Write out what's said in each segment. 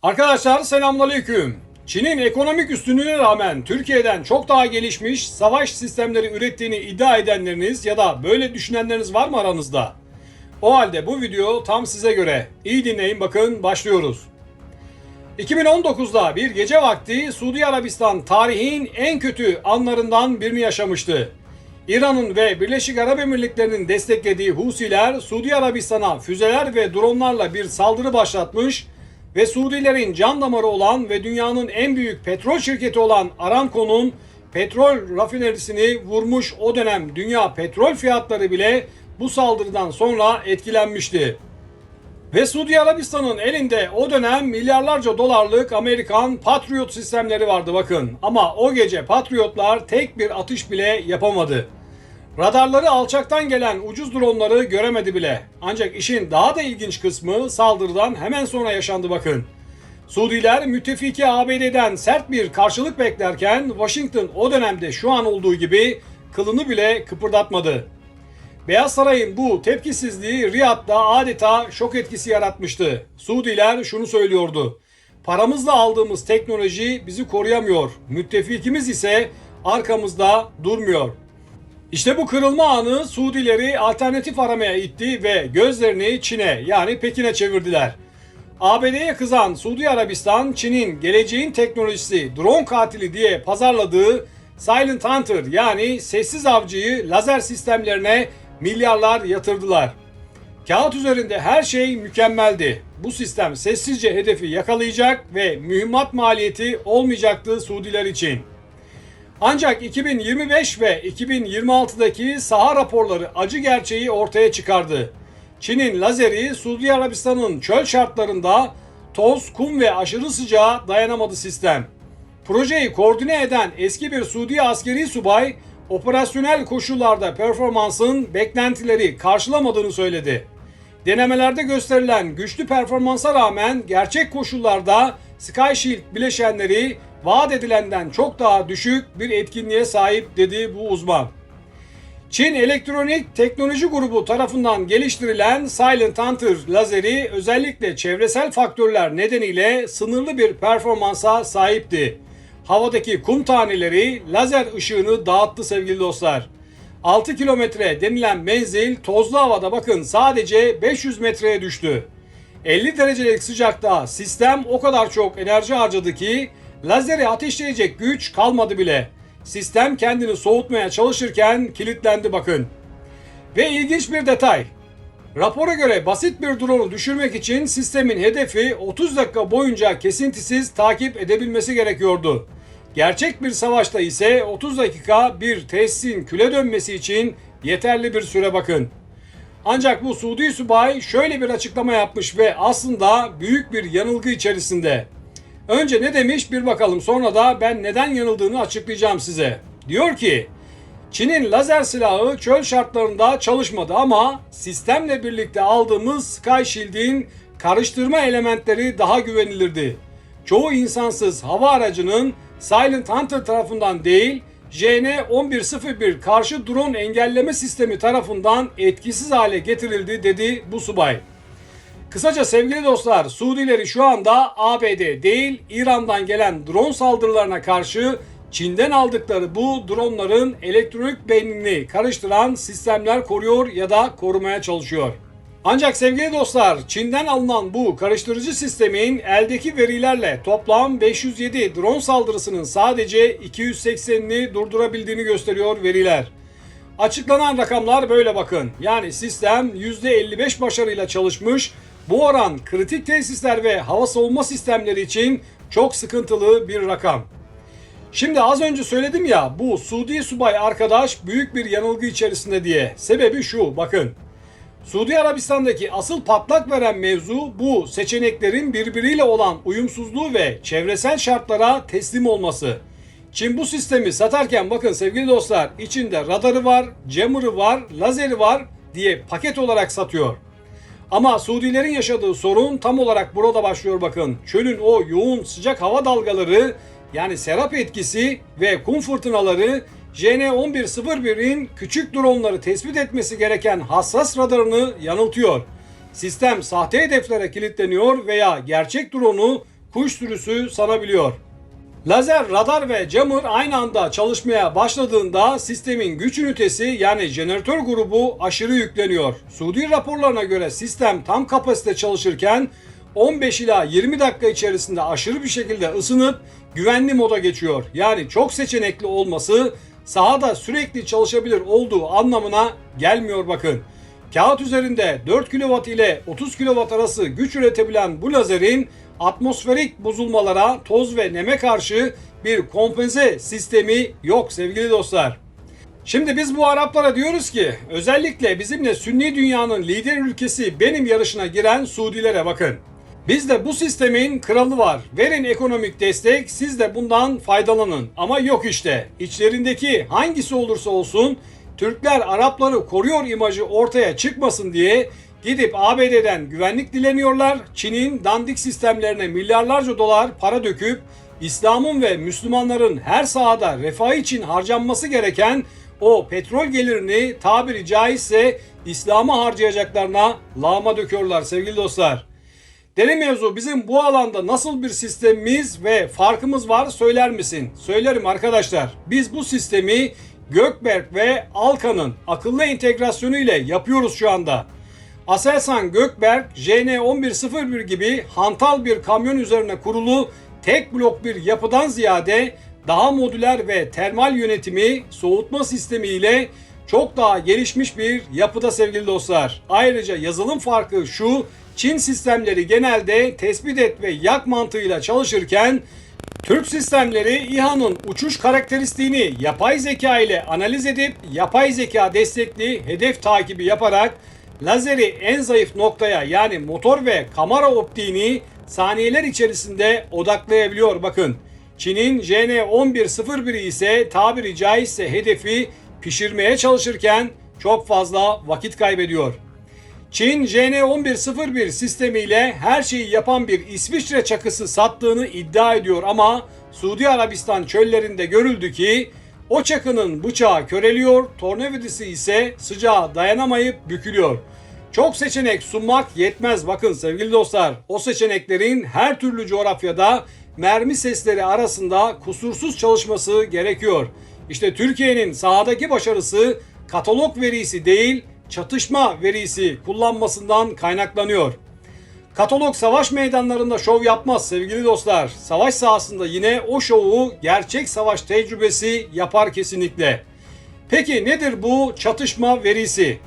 Arkadaşlar selamünaleyküm. Çin'in ekonomik üstünlüğüne rağmen Türkiye'den çok daha gelişmiş savaş sistemleri ürettiğini iddia edenleriniz ya da böyle düşünenleriniz var mı aranızda? O halde bu video tam size göre. İyi dinleyin, bakın başlıyoruz. 2019'da bir gece vakti Suudi Arabistan tarihin en kötü anlarından birini yaşamıştı. İran'ın ve Birleşik Arap Emirlikleri'nin desteklediği Husiler Suudi Arabistan'a füzeler ve dronlarla bir saldırı başlatmış ve Suudilerin can damarı olan ve dünyanın en büyük petrol şirketi olan Aramco'nun petrol rafinerisini vurmuş. O dönem dünya petrol fiyatları bile bu saldırıdan sonra etkilenmişti. Ve Suudi Arabistan'ın elinde o dönem milyarlarca dolarlık Amerikan Patriot sistemleri vardı bakın. Ama o gece Patriotlar tek bir atış bile yapamadı. Radarları alçaktan gelen ucuz dronları göremedi bile. Ancak işin daha da ilginç kısmı saldırıdan hemen sonra yaşandı bakın. Suudiler müttefiki ABD'den sert bir karşılık beklerken Washington o dönemde şu an olduğu gibi kılını bile kıpırdatmadı. Beyaz Saray'ın bu tepkisizliği Riyad'da adeta şok etkisi yaratmıştı. Suudiler şunu söylüyordu: paramızla aldığımız teknoloji bizi koruyamıyor. Müttefikimiz ise arkamızda durmuyor. İşte bu kırılma anı Suudileri alternatif aramaya itti ve gözlerini Çin'e yani Pekin'e çevirdiler. ABD'ye kızan Suudi Arabistan, Çin'in geleceğin teknolojisi drone katili diye pazarladığı Silent Hunter yani sessiz avcıyı lazer sistemlerine milyarlar yatırdılar. Kağıt üzerinde her şey mükemmeldi. Bu sistem sessizce hedefi yakalayacak ve mühimmat maliyeti olmayacaktı Suudiler için. Ancak 2025 ve 2026'daki saha raporları acı gerçeği ortaya çıkardı. Çin'in lazeri Suudi Arabistan'ın çöl şartlarında toz, kum ve aşırı sıcağa dayanamadı sistem. Projeyi koordine eden eski bir Suudi askeri subay, operasyonel koşullarda performansın beklentileri karşılamadığını söyledi. Denemelerde gösterilen güçlü performansa rağmen gerçek koşullarda Sky Shield bileşenleri vaat edilenden çok daha düşük bir etkinliğe sahip dedi bu uzman. Çin Elektronik Teknoloji Grubu tarafından geliştirilen Silent Hunter lazeri özellikle çevresel faktörler nedeniyle sınırlı bir performansa sahipti. Havadaki kum taneleri lazer ışığını dağıttı sevgili dostlar. 6 kilometre denilen menzil tozlu havada bakın sadece 500 metreye düştü. 50 derecelik sıcakta sistem o kadar çok enerji harcadı ki lazeri ateşleyecek güç kalmadı bile. Sistem kendini soğutmaya çalışırken kilitlendi bakın. Ve ilginç bir detay. Rapora göre basit bir drone'u düşürmek için sistemin hedefi 30 dakika boyunca kesintisiz takip edebilmesi gerekiyordu. Gerçek bir savaşta ise 30 dakika bir tesisin küle dönmesi için yeterli bir süre bakın. Ancak bu Suudi subay şöyle bir açıklama yapmış ve aslında büyük bir yanılgı içerisinde. Önce ne demiş bir bakalım, sonra da ben neden yanıldığını açıklayacağım size. Diyor ki Çin'in lazer silahı çöl şartlarında çalışmadı ama sistemle birlikte aldığımız Sky Shield'in karıştırma elementleri daha güvenilirdi. Çoğu insansız hava aracının Silent Hunter tarafından değil, JN-1101 karşı drone engelleme sistemi tarafından etkisiz hale getirildi dedi bu subay. Kısaca sevgili dostlar, Suudileri şu anda ABD değil İran'dan gelen drone saldırılarına karşı Çin'den aldıkları bu dronların elektronik beynini karıştıran sistemler koruyor ya da korumaya çalışıyor. Ancak sevgili dostlar, Çin'den alınan bu karıştırıcı sistemin eldeki verilerle toplam 507 drone saldırısının sadece 280'ini durdurabildiğini gösteriyor veriler. Açıklanan rakamlar böyle bakın. Yani sistem %55 başarıyla çalışmış. Bu oran kritik tesisler ve hava savunma sistemleri için çok sıkıntılı bir rakam. Şimdi az önce söyledim ya, bu Suudi subay arkadaş büyük bir yanılgı içerisinde diye. Sebebi şu bakın. Suudi Arabistan'daki asıl patlak veren mevzu bu seçeneklerin birbiriyle olan uyumsuzluğu ve çevresel şartlara teslim olması. Çin bu sistemi satarken bakın sevgili dostlar, içinde radarı var, jammer'ı var, lazeri var diye paket olarak satıyor. Ama Suudilerin yaşadığı sorun tam olarak burada başlıyor bakın. Çölün o yoğun sıcak hava dalgaları yani serap etkisi ve kum fırtınaları JN-1101'in küçük dronları tespit etmesi gereken hassas radarını yanıltıyor. Sistem sahte hedeflere kilitleniyor veya gerçek drone'u kuş sürüsü sanabiliyor. Lazer, radar ve jammer aynı anda çalışmaya başladığında sistemin güç ünitesi yani jeneratör grubu aşırı yükleniyor. Suudi raporlarına göre sistem tam kapasite çalışırken 15 ila 20 dakika içerisinde aşırı bir şekilde ısınıp güvenli moda geçiyor. Yani çok seçenekli olması sahada sürekli çalışabilir olduğu anlamına gelmiyor bakın. Kağıt üzerinde 4 kW ile 30 kW arası güç üretebilen bu lazerin atmosferik bozulmalara, toz ve neme karşı bir kompense sistemi yok sevgili dostlar. Şimdi biz bu Araplara diyoruz ki özellikle bizimle Sünni dünyanın lider ülkesi benim yarışına giren Suudilere bakın. Bizde bu sistemin kralı var. Verin ekonomik destek, siz de bundan faydalanın. Ama yok işte. İçlerindeki hangisi olursa olsun Türkler Arapları koruyor imajı ortaya çıkmasın diye gidip ABD'den güvenlik dileniyorlar. Çin'in dandik sistemlerine milyarlarca dolar para döküp İslam'ın ve Müslümanların her sahada refah için harcanması gereken o petrol gelirini tabiri caizse İslam'a harcayacaklarına lağma döküyorlar sevgili dostlar. Deli mevzu, bizim bu alanda nasıl bir sistemimiz ve farkımız var söyler misin? Söylerim arkadaşlar. Biz bu sistemi Gökberk ve Alkan'ın akıllı entegrasyonu ile yapıyoruz şu anda. Aselsan Gökberk JN1101 gibi hantal bir kamyon üzerine kurulu tek blok bir yapıdan ziyade daha modüler ve termal yönetimi, soğutma sistemi ile çok daha gelişmiş bir yapıda sevgili dostlar. Ayrıca yazılım farkı şu: Çin sistemleri genelde tespit et ve yak mantığıyla çalışırken Türk sistemleri İHA'nın uçuş karakteristiğini yapay zeka ile analiz edip yapay zeka destekli hedef takibi yaparak lazeri en zayıf noktaya yani motor ve kamera optiğini saniyeler içerisinde odaklayabiliyor bakın. Çin'in JN1101 ise tabiri caizse hedefi pişirmeye çalışırken çok fazla vakit kaybediyor. Çin JN1101 sistemiyle her şeyi yapan bir İsviçre çakısı sattığını iddia ediyor ama Suudi Arabistan çöllerinde görüldü ki o çakının bıçağı köreliyor, tornavidası ise sıcağa dayanamayıp bükülüyor. Çok seçenek sunmak yetmez bakın sevgili dostlar. O seçeneklerin her türlü coğrafyada mermi sesleri arasında kusursuz çalışması gerekiyor. İşte Türkiye'nin sahadaki başarısı katalog verisi değil, çatışma verisi kullanmasından kaynaklanıyor. Katalog savaş meydanlarında şov yapmaz sevgili dostlar. Savaş sahasında yine o şovu gerçek savaş tecrübesi yapar kesinlikle. Peki nedir bu çatışma verisi?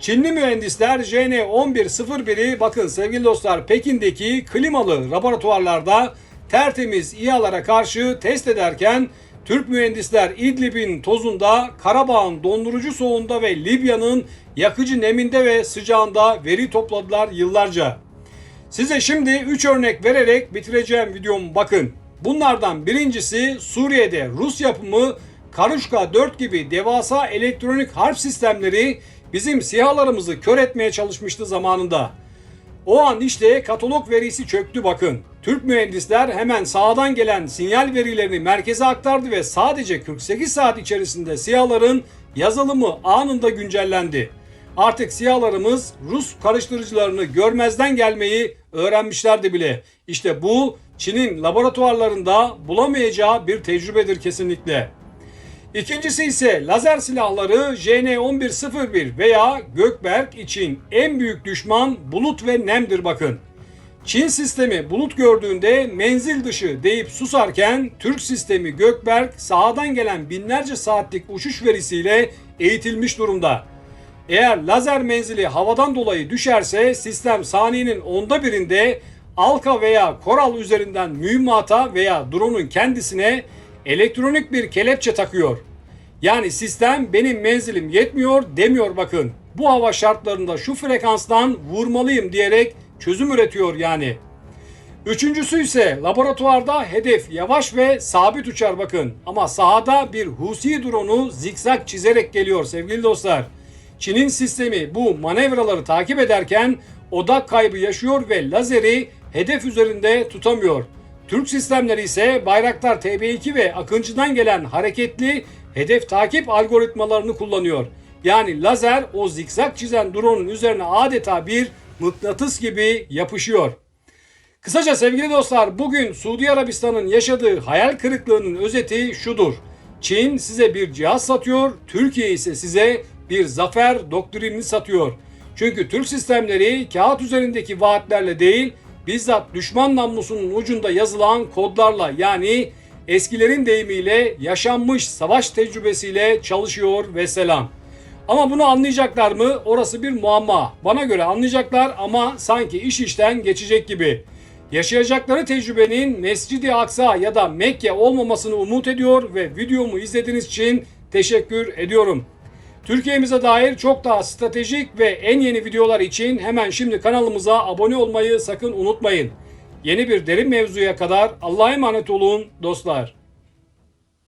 Çinli mühendisler JN1101'i bakın sevgili dostlar Pekin'deki klimalı laboratuvarlarda tertemiz İHA'lara karşı test ederken Türk mühendisler İdlib'in tozunda, Karabağ'ın dondurucu soğuğunda ve Libya'nın yakıcı neminde ve sıcağında veri topladılar yıllarca. Size şimdi 3 örnek vererek bitireceğim videomu bakın. Bunlardan birincisi Suriye'de Rus yapımı Karuşka 4 gibi devasa elektronik harp sistemleri bizim SİHA'larımızı kör etmeye çalışmıştı zamanında. O an işte katalog verisi çöktü bakın. Türk mühendisler hemen sahadan gelen sinyal verilerini merkeze aktardı ve sadece 48 saat içerisinde SİHA'ların yazılımı anında güncellendi. Artık SİHA'larımız Rus karıştırıcılarını görmezden gelmeyi öğrenmişlerdi bile. İşte bu Çin'in laboratuvarlarında bulamayacağı bir tecrübedir kesinlikle. İkincisi ise lazer silahları JN1101 veya Gökberk için en büyük düşman bulut ve nemdir bakın. Çin sistemi bulut gördüğünde menzil dışı deyip susarken Türk sistemi Gökberk sahadan gelen binlerce saatlik uçuş verisiyle eğitilmiş durumda. Eğer lazer menzili havadan dolayı düşerse sistem saniyenin 1/10'inde Alka veya Koral üzerinden mühimmata veya drone'un kendisine elektronik bir kelepçe takıyor. Yani sistem benim menzilim yetmiyor demiyor bakın. Bu hava şartlarında şu frekanstan vurmalıyım diyerek çözüm üretiyor yani. Üçüncüsü ise laboratuvarda hedef yavaş ve sabit uçar bakın. Ama sahada bir Husi drone'u zikzak çizerek geliyor sevgili dostlar. Çin'in sistemi bu manevraları takip ederken odak kaybı yaşıyor ve lazeri hedef üzerinde tutamıyor. Türk sistemleri ise Bayraktar TB2 ve Akıncı'dan gelen hareketli hedef takip algoritmalarını kullanıyor. Yani lazer o zikzak çizen drone'un üzerine adeta bir mıknatıs gibi yapışıyor. Kısaca sevgili dostlar, bugün Suudi Arabistan'ın yaşadığı hayal kırıklığının özeti şudur. Çin size bir cihaz satıyor, Türkiye ise size bir zafer doktrinini satıyor. Çünkü Türk sistemleri kağıt üzerindeki vaatlerle değil, bizzat düşman namlusunun ucunda yazılan kodlarla, yani eskilerin deyimiyle yaşanmış savaş tecrübesiyle çalışıyor ve selam. Ama bunu anlayacaklar mı? Orası bir muamma. Bana göre anlayacaklar ama sanki iş işten geçecek gibi. Yaşayacakları tecrübenin Mescid-i Aksa ya da Mekke olmamasını umut ediyor ve videomu izlediğiniz için teşekkür ediyorum. Türkiye'mize dair çok daha stratejik ve en yeni videolar için hemen şimdi kanalımıza abone olmayı sakın unutmayın. Yeni bir derin mevzuya kadar Allah'a emanet olun dostlar.